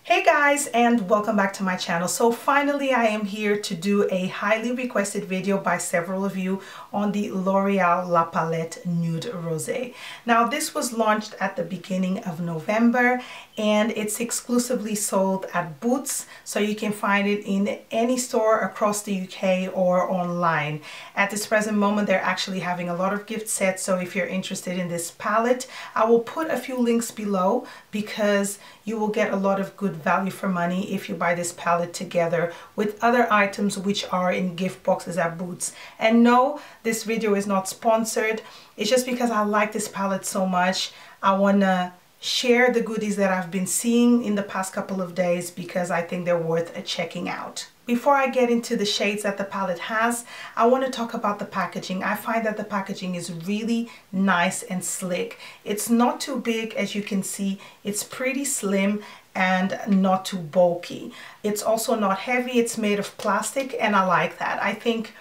Hey guys, and welcome back to my channel. So finally I am here to do a highly requested video by several of you on the L'Oreal La Palette Nude Rose. Now this was launched at the beginning of November and it's exclusively sold at Boots, so you can find it in any store across the UK or online. At this present moment they're actually having a lot of gift sets, so if you're interested in this palette I will put a few links below because you will get a lot of good value for money if you buy this palette together with other items which are in gift boxes at Boots. And no, this video is not sponsored. It's just because I like this palette so much. I want to share the goodies that I've been seeing in the past couple of days because I think they're worth checking out. Before I get into the shades that the palette has, I want to talk about the packaging. I find that the packaging is really nice and slick. It's not too big, as you can see. It's pretty slim and not too bulky. It's also not heavy. It's made of plastic and I like that. I think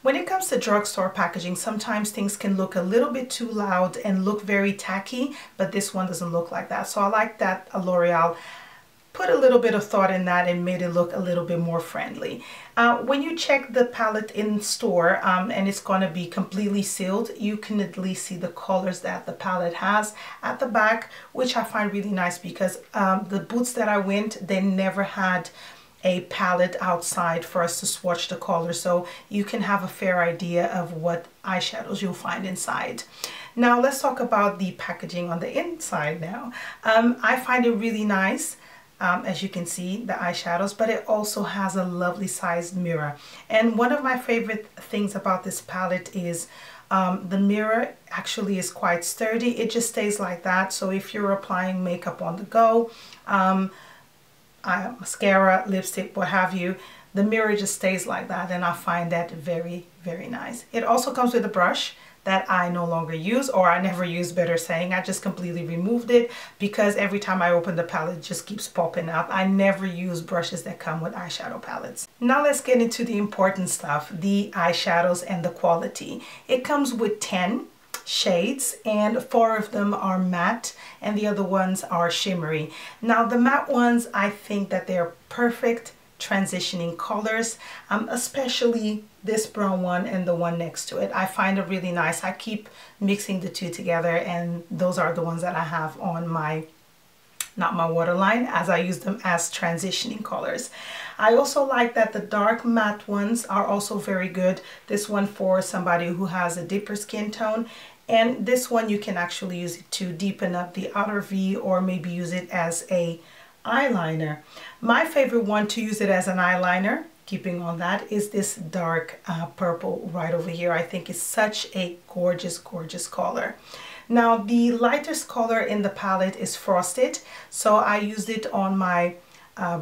when it comes to drugstore packaging, sometimes things can look a little bit too loud and look very tacky, but this one doesn't look like that. So I like that L'Oreal put a little bit of thought in that and made it look a little bit more friendly. When you check the palette in store and it's going to be completely sealed, you can at least see the colors that the palette has at the back, which I find really nice because the Boots that I went, they never had a palette outside for us to swatch the colors, so you can have a fair idea of what eyeshadows you'll find inside. Now let's talk about the packaging on the inside now. I find it really nice. As you can see, the eyeshadows, but it also has a lovely sized mirror. And one of my favorite things about this palette is the mirror actually is quite sturdy. It just stays like that, so if you're applying makeup on the go, mascara, lipstick, what have you, the mirror just stays like that, and I find that very, very nice. It also comes with a brush that I no longer use, or I never use, better saying. I just completely removed it because every time I open the palette it just keeps popping up. I never use brushes that come with eyeshadow palettes. Now let's get into the important stuff, the eyeshadows and the quality. It comes with 10 shades and 4 of them are matte and the other ones are shimmery. Now the matte ones, I think that they're perfect transitioning colors, especially this brown one and the one next to it. I find it really nice. I keep mixing the two together and those are the ones that I have on my, not my waterline, as I use them as transitioning colors. I also like that the dark matte ones are also very good. This one for somebody who has a deeper skin tone, and this one you can actually use it to deepen up the outer V or maybe use it as a eyeliner. My favorite one to use it as an eyeliner, keeping on that, is this dark purple right over here. I think it's such a gorgeous, gorgeous color. Now the lightest color in the palette is Frosted, so I used it on my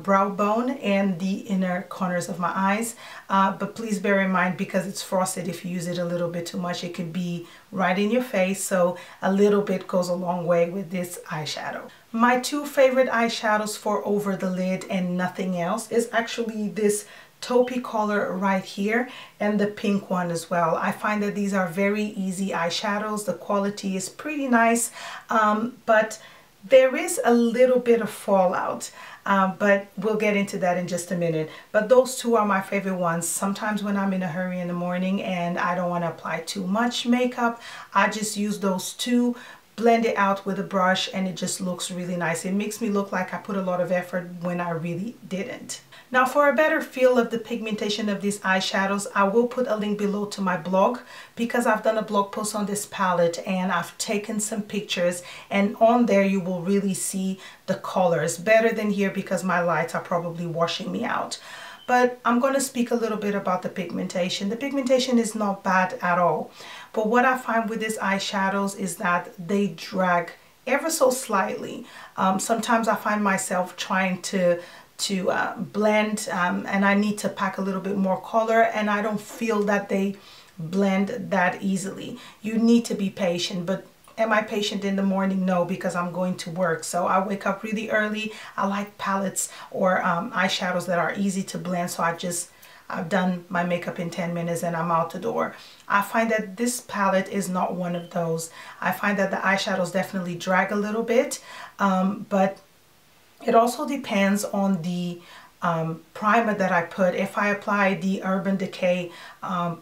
brow bone and the inner corners of my eyes, but please bear in mind, because it's frosted, if you use it a little bit too much it could be right in your face, so a little bit goes a long way with this eyeshadow. My two favorite eyeshadows for over the lid and nothing else is actually this taupey color right here and the pink one as well. I find that these are very easy eyeshadows. The quality is pretty nice, but there is a little bit of fallout, but we'll get into that in just a minute. But those two are my favorite ones. Sometimes when I'm in a hurry in the morning and I don't want to apply too much makeup, I just use those two, blend it out with a brush, and it just looks really nice. It makes me look like I put a lot of effort when I really didn't. Now for a better feel of the pigmentation of these eyeshadows, I will put a link below to my blog because I've done a blog post on this palette and I've taken some pictures, and on there you will really see the colors better than here because my lights are probably washing me out. But I'm going to speak a little bit about the pigmentation. The pigmentation is not bad at all. But what I find with these eyeshadows is that they drag ever so slightly. Sometimes I find myself trying to blend and I need to pack a little bit more color and I don't feel that they blend that easily. You need to be patient, but am I patient in the morning? No, because I'm going to work. So I wake up really early. I like palettes or eyeshadows that are easy to blend, so I've done my makeup in 10 minutes and I'm out the door. I find that this palette is not one of those. I find that the eyeshadows definitely drag a little bit, but It also depends on the primer that I put. If I apply the Urban Decay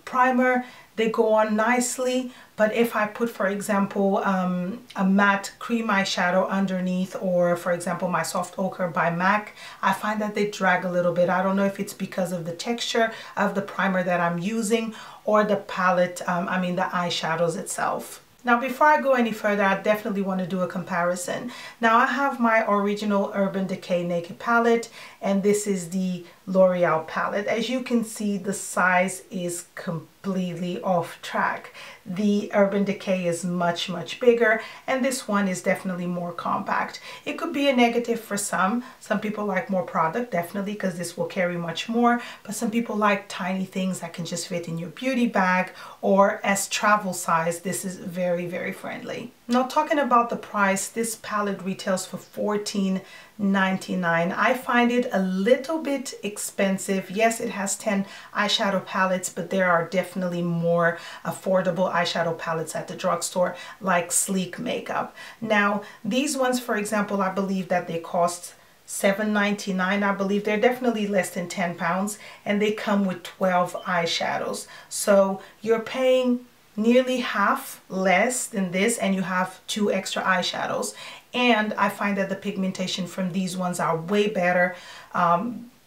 primer, they go on nicely. But if I put, for example, a matte cream eyeshadow underneath, or for example my Soft Ochre by MAC, I find that they drag a little bit. I don't know if it's because of the texture of the primer that I'm using or the palette, the eyeshadows itself. Now, before I go any further, I definitely want to do a comparison. Now, I have my original Urban Decay Naked palette, and this is the L'Oreal palette. As you can see, the size is completely off track. The Urban Decay is much, much bigger, and this one is definitely more compact. It could be a negative for some. Some people like more product, definitely, because this will carry much more, but some people like tiny things that can just fit in your beauty bag, or as travel size, this is very, very friendly. Now, talking about the price, this palette retails for $14.99. I find it a little bit expensive. Yes, it has 10 eyeshadow palettes, but there are definitely more affordable eyeshadow palettes at the drugstore, like Sleek Makeup. Now, these ones, for example, I believe that they cost $7.99. I believe they're definitely less than 10 pounds, and they come with 12 eyeshadows. So you're paying nearly half less than this, and you have 2 extra eyeshadows. And I find that the pigmentation from these ones are way better.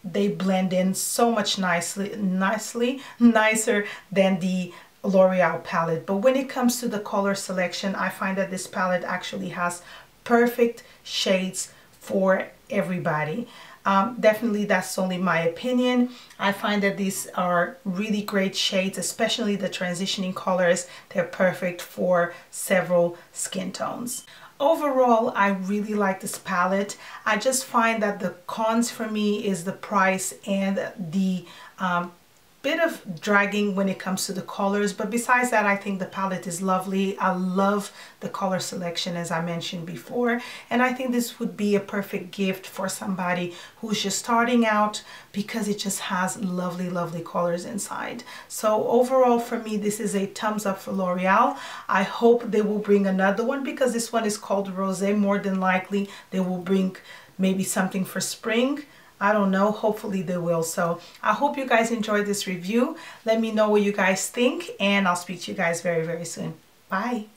They blend in so much nicer than the L'Oreal palette. But when it comes to the color selection, I find that this palette actually has perfect shades for everybody. Definitely, that's only my opinion. I find that these are really great shades, especially the transitioning colors. They're perfect for several skin tones. Overall, I really like this palette. I just find that the cons for me is the price and the bit of dragging when it comes to the colors, but besides that, I think the palette is lovely. I love the color selection, as I mentioned before, and I think this would be a perfect gift for somebody who's just starting out, because it just has lovely, lovely colors inside. So overall, for me, this is a thumbs up for L'Oreal. I hope they will bring another one, because this one is called Rosé. More than likely they will bring maybe something for spring. I don't know, hopefully they will. So I hope you guys enjoyed this review. Let me know what you guys think, and I'll speak to you guys very, very soon. Bye.